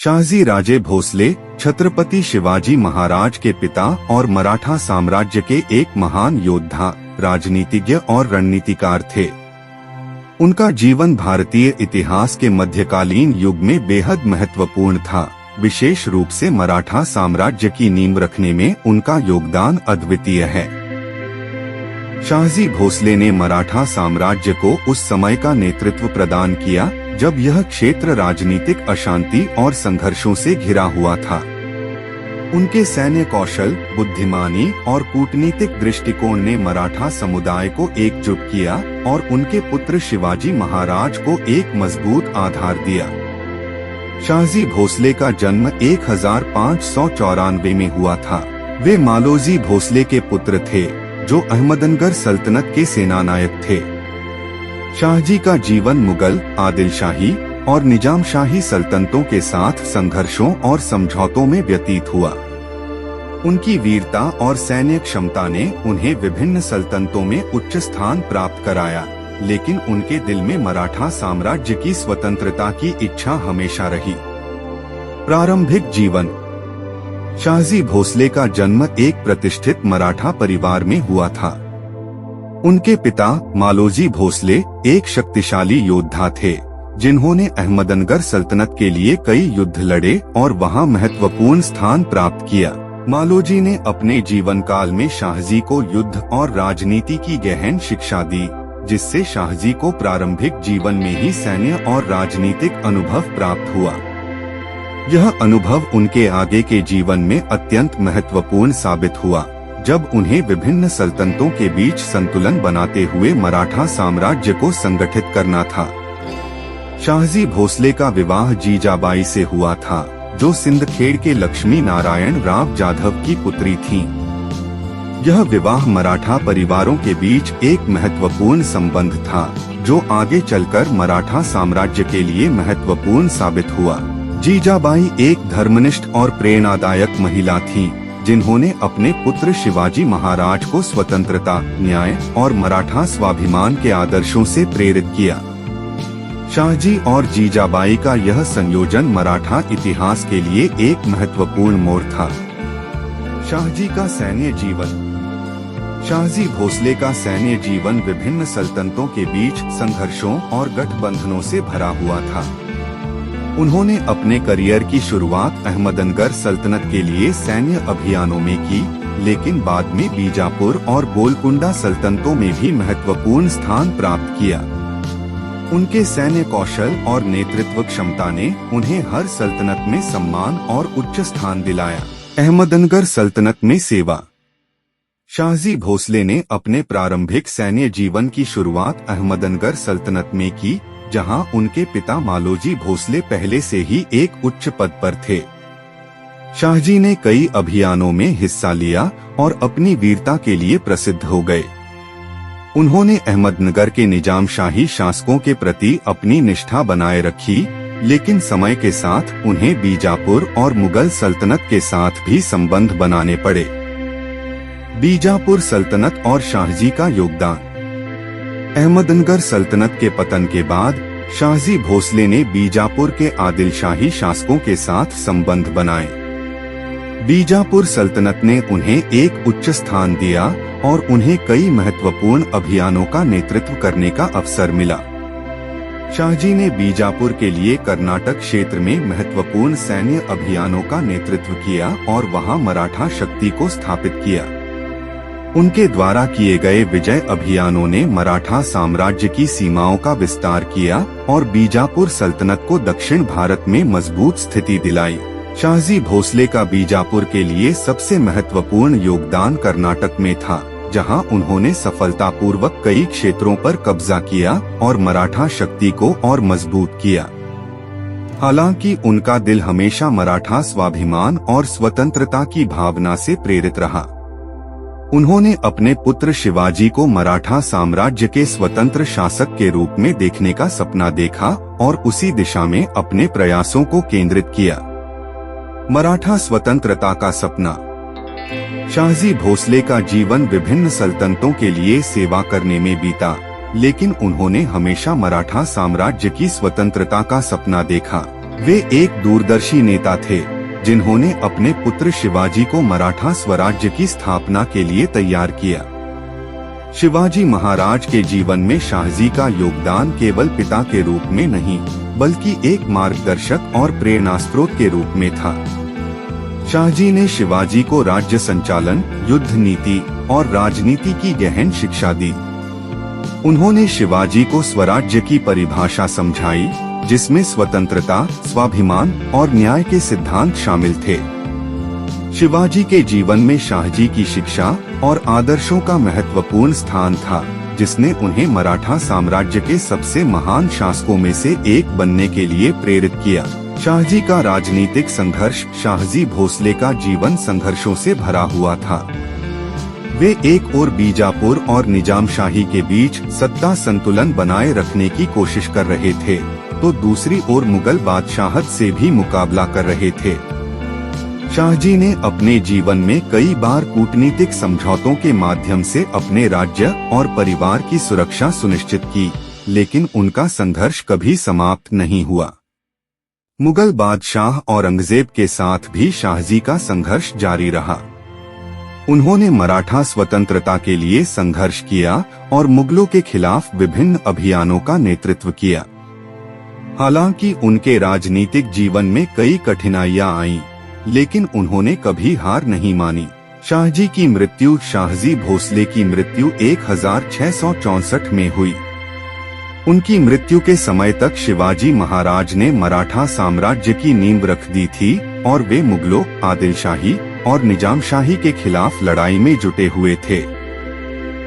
शहाजी राजे भोसले छत्रपति शिवाजी महाराज के पिता और मराठा साम्राज्य के एक महान योद्धा, राजनीतिज्ञ और रणनीतिकार थे। उनका जीवन भारतीय इतिहास के मध्यकालीन युग में बेहद महत्वपूर्ण था। विशेष रूप से मराठा साम्राज्य की नींव रखने में उनका योगदान अद्वितीय है। शहाजी भोसले ने मराठा साम्राज्य को उस समय का नेतृत्व प्रदान किया जब यह क्षेत्र राजनीतिक अशांति और संघर्षों से घिरा हुआ था। उनके सैन्य कौशल, बुद्धिमानी और कूटनीतिक दृष्टिकोण ने मराठा समुदाय को एकजुट किया और उनके पुत्र शिवाजी महाराज को एक मजबूत आधार दिया। शहाजी भोसले का जन्म 1594 में हुआ था। वे मालोजी भोसले के पुत्र थे, जो अहमदनगर सल्तनत के सेनानायक थे। शाहजी का जीवन मुगल, आदिलशाही और निजामशाही सल्तनतों के साथ संघर्षों और समझौतों में व्यतीत हुआ। उनकी वीरता और सैन्य क्षमता ने उन्हें विभिन्न सल्तनतों में उच्च स्थान प्राप्त कराया, लेकिन उनके दिल में मराठा साम्राज्य की स्वतंत्रता की इच्छा हमेशा रही। प्रारंभिक जीवन। शहाजी भोसले का जन्म एक प्रतिष्ठित मराठा परिवार में हुआ था। उनके पिता मालोजी भोसले एक शक्तिशाली योद्धा थे, जिन्होंने अहमदनगर सल्तनत के लिए कई युद्ध लड़े और वहां महत्वपूर्ण स्थान प्राप्त किया। मालोजी ने अपने जीवन काल में शाहजी को युद्ध और राजनीति की गहन शिक्षा दी, जिससे शाहजी को प्रारंभिक जीवन में ही सैन्य और राजनीतिक अनुभव प्राप्त हुआ। यह अनुभव उनके आगे के जीवन में अत्यंत महत्वपूर्ण साबित हुआ, जब उन्हें विभिन्न सल्तनतों के बीच संतुलन बनाते हुए मराठा साम्राज्य को संगठित करना था। शहाजी भोसले का विवाह जीजाबाई से हुआ था, जो सिंदखेड़ के लक्ष्मी नारायण राव जाधव की पुत्री थीं। यह विवाह मराठा परिवारों के बीच एक महत्वपूर्ण संबंध था, जो आगे चलकर मराठा साम्राज्य के लिए महत्वपूर्ण साबित हुआ। जीजाबाई एक धर्मनिष्ठ और प्रेरणादायक महिला थीं, जिन्होंने अपने पुत्र शिवाजी महाराज को स्वतंत्रता, न्याय और मराठा स्वाभिमान के आदर्शों से प्रेरित किया। शाहजी और जीजाबाई का यह संयोजन मराठा इतिहास के लिए एक महत्वपूर्ण मोड़ था। शाहजी का सैन्य जीवन। शहाजी भोसले का सैन्य जीवन विभिन्न सल्तनतों के बीच संघर्षों और गठबंधनों से भरा हुआ था। उन्होंने अपने करियर की शुरुआत अहमदनगर सल्तनत के लिए सैन्य अभियानों में की, लेकिन बाद में बीजापुर और गोलकुंडा सल्तनतों में भी महत्वपूर्ण स्थान प्राप्त किया। उनके सैन्य कौशल और नेतृत्व क्षमता ने उन्हें हर सल्तनत में सम्मान और उच्च स्थान दिलाया। अहमदनगर सल्तनत में सेवा। शहाजी भोसले ने अपने प्रारंभिक सैन्य जीवन की शुरुआत अहमदनगर सल्तनत में की, जहां उनके पिता मालोजी भोसले पहले से ही एक उच्च पद पर थे। शाहजी ने कई अभियानों में हिस्सा लिया और अपनी वीरता के लिए प्रसिद्ध हो गए। उन्होंने अहमदनगर के निजामशाही शासकों के प्रति अपनी निष्ठा बनाए रखी, लेकिन समय के साथ उन्हें बीजापुर और मुगल सल्तनत के साथ भी संबंध बनाने पड़े। बीजापुर सल्तनत और शाहजी का योगदान। अहमदनगर सल्तनत के पतन के बाद शहाजी भोसले ने बीजापुर के आदिलशाही शासकों के साथ संबंध बनाए। बीजापुर सल्तनत ने उन्हें एक उच्च स्थान दिया और उन्हें कई महत्वपूर्ण अभियानों का नेतृत्व करने का अवसर मिला। शाहजी ने बीजापुर के लिए कर्नाटक क्षेत्र में महत्वपूर्ण सैन्य अभियानों का नेतृत्व किया और वहां मराठा शक्ति को स्थापित किया। उनके द्वारा किए गए विजय अभियानों ने मराठा साम्राज्य की सीमाओं का विस्तार किया और बीजापुर सल्तनत को दक्षिण भारत में मजबूत स्थिति दिलाई। शहाजी भोसले का बीजापुर के लिए सबसे महत्वपूर्ण योगदान कर्नाटक में था, जहां उन्होंने सफलतापूर्वक कई क्षेत्रों पर कब्जा किया और मराठा शक्ति को और मजबूत किया। हालांकि उनका दिल हमेशा मराठा स्वाभिमान और स्वतंत्रता की भावना से प्रेरित रहा। उन्होंने अपने पुत्र शिवाजी को मराठा साम्राज्य के स्वतंत्र शासक के रूप में देखने का सपना देखा और उसी दिशा में अपने प्रयासों को केंद्रित किया। मराठा स्वतंत्रता का सपना। शहाजी भोसले का जीवन विभिन्न सल्तनतों के लिए सेवा करने में बीता, लेकिन उन्होंने हमेशा मराठा साम्राज्य की स्वतंत्रता का सपना देखा। वे एक दूरदर्शी नेता थे जिन्होंने अपने पुत्र शिवाजी को मराठा स्वराज्य की स्थापना के लिए तैयार किया। शिवाजी महाराज के जीवन में शाहजी का योगदान केवल पिता के रूप में नहीं बल्कि एक मार्गदर्शक और प्रेरणा स्रोत के रूप में था। शाहजी ने शिवाजी को राज्य संचालन, युद्ध नीति और राजनीति की गहन शिक्षा दी। उन्होंने शिवाजी को स्वराज्य की परिभाषा समझाई, जिसमें स्वतंत्रता, स्वाभिमान और न्याय के सिद्धांत शामिल थे। शिवाजी के जीवन में शाहजी की शिक्षा और आदर्शों का महत्वपूर्ण स्थान था, जिसने उन्हें मराठा साम्राज्य के सबसे महान शासकों में से एक बनने के लिए प्रेरित किया। शाहजी का राजनीतिक संघर्ष। शाहजी भोसले का जीवन संघर्षों से भरा हुआ था। वे एक ओर बीजापुर और निजामशाही के बीच सत्ता संतुलन बनाए रखने की कोशिश कर रहे थे, तो दूसरी ओर मुगल बादशाहत से भी मुकाबला कर रहे थे। शाहजी ने अपने जीवन में कई बार कूटनीतिक समझौतों के माध्यम से अपने राज्य और परिवार की सुरक्षा सुनिश्चित की, लेकिन उनका संघर्ष कभी समाप्त नहीं हुआ। मुगल बादशाह औरंगजेब के साथ भी शाहजी का संघर्ष जारी रहा। उन्होंने मराठा स्वतंत्रता के लिए संघर्ष किया और मुगलों के खिलाफ विभिन्न अभियानों का नेतृत्व किया। हालांकि उनके राजनीतिक जीवन में कई कठिनाइयां आईं, लेकिन उन्होंने कभी हार नहीं मानी। शाहजी की मृत्यु। शाहजी भोसले की मृत्यु 1664 में हुई। उनकी मृत्यु के समय तक शिवाजी महाराज ने मराठा साम्राज्य की नींव रख दी थी और वे मुगलों, आदिलशाही और निजामशाही के खिलाफ लड़ाई में जुटे हुए थे।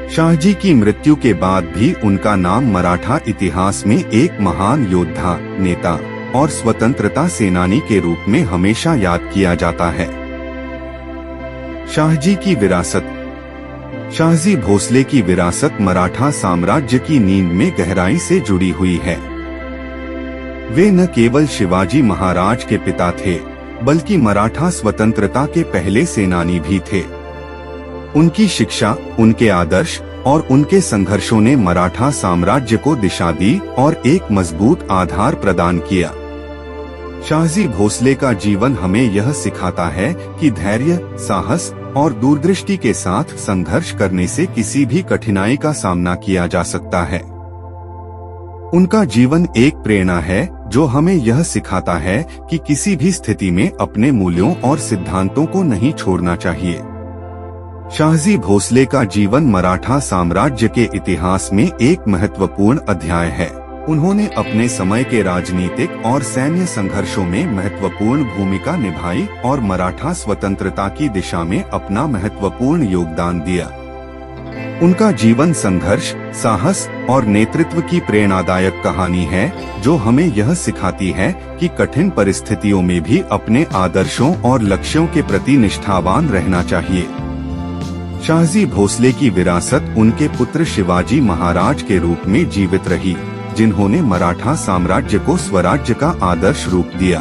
शाहजी की मृत्यु के बाद भी उनका नाम मराठा इतिहास में एक महान योद्धा, नेता और स्वतंत्रता सेनानी के रूप में हमेशा याद किया जाता है। शाहजी की विरासत। शाहजी भोसले की विरासत मराठा साम्राज्य की नींव में गहराई से जुड़ी हुई है। वे न केवल शिवाजी महाराज के पिता थे, बल्कि मराठा स्वतंत्रता के पहले सेनानी भी थे। उनकी शिक्षा, उनके आदर्श और उनके संघर्षों ने मराठा साम्राज्य को दिशा दी और एक मजबूत आधार प्रदान किया। शाहजी भोसले का जीवन हमें यह सिखाता है कि धैर्य, साहस और दूरदृष्टि के साथ संघर्ष करने से किसी भी कठिनाई का सामना किया जा सकता है। उनका जीवन एक प्रेरणा है जो हमें यह सिखाता है कि किसी भी स्थिति में अपने मूल्यों और सिद्धांतों को नहीं छोड़ना चाहिए। शाहजी भोसले का जीवन मराठा साम्राज्य के इतिहास में एक महत्वपूर्ण अध्याय है। उन्होंने अपने समय के राजनीतिक और सैन्य संघर्षों में महत्वपूर्ण भूमिका निभाई और मराठा स्वतंत्रता की दिशा में अपना महत्वपूर्ण योगदान दिया। उनका जीवन संघर्ष, साहस और नेतृत्व की प्रेरणादायक कहानी है, जो हमें यह सिखाती है कि कठिन परिस्थितियों में भी अपने आदर्शों और लक्ष्यों के प्रति निष्ठावान रहना चाहिए। शाहजी भोसले की विरासत उनके पुत्र शिवाजी महाराज के रूप में जीवित रही, जिन्होंने मराठा साम्राज्य को स्वराज्य का आदर्श रूप दिया।